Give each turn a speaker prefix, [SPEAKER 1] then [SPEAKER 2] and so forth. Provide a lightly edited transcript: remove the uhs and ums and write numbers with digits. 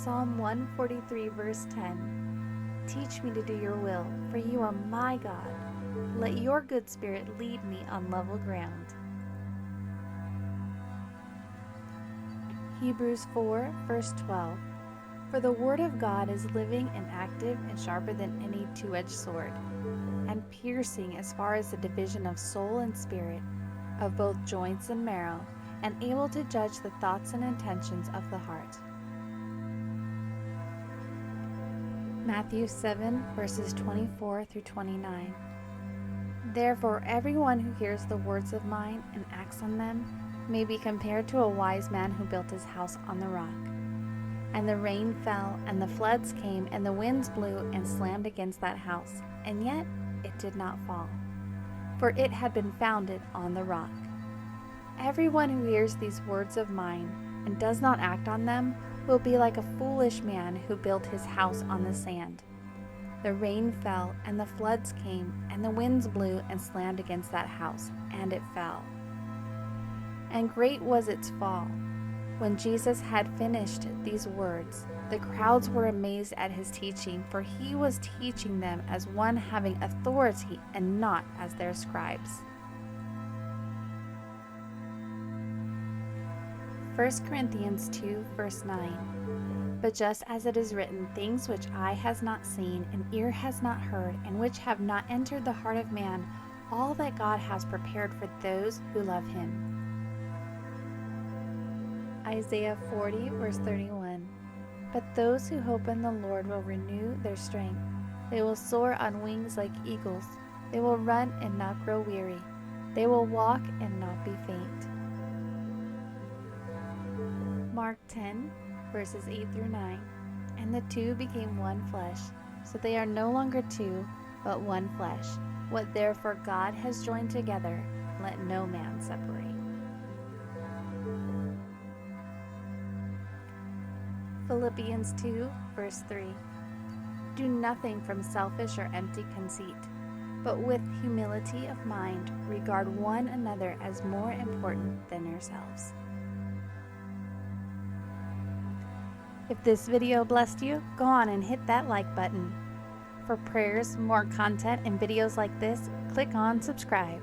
[SPEAKER 1] Psalm 143 verse 10. Teach me to do your will, for you are my God. Let your good spirit lead me on level ground. Hebrews 4 verse 12. For the word of God is living and active and sharper than any two-edged sword, and piercing as far as the division of soul and spirit, of both joints and marrow, and able to judge the thoughts and intentions of the heart. Matthew 7 verses 24 through 29. Therefore everyone who hears the words of mine and acts on them may be compared to a wise man who built his house on the rock. And the rain fell, and the floods came, and the winds blew and slammed against that house, and yet it did not fall, for it had been founded on the rock. Everyone who hears these words of mine and does not act on them will be like a foolish man who built his house on the sand. The rain fell, and the floods came, and the winds blew and slammed against that house, and it fell. And great was its fall. When Jesus had finished these words, the crowds were amazed at his teaching, for he was teaching them as one having authority and not as their scribes. 1 Corinthians 2 verse 9. But just as it is written, things which eye has not seen and ear has not heard, and which have not entered the heart of man, all that God has prepared for those who love him. Isaiah 40 verse 31. But those who hope in the Lord will renew their strength. They will soar on wings like eagles. They will run and not grow weary. They will walk and not be faint. Mark 10 verses 8 through 9. And the two became one flesh. So they are no longer two, but one flesh. What therefore God has joined together, let no man separate. Philippians 2 verse 3. Do nothing from selfish or empty conceit, but with humility of mind regard one another as more important than yourselves. If this video blessed you, go on and hit that like button. For prayers, more content, and videos like this, click on subscribe.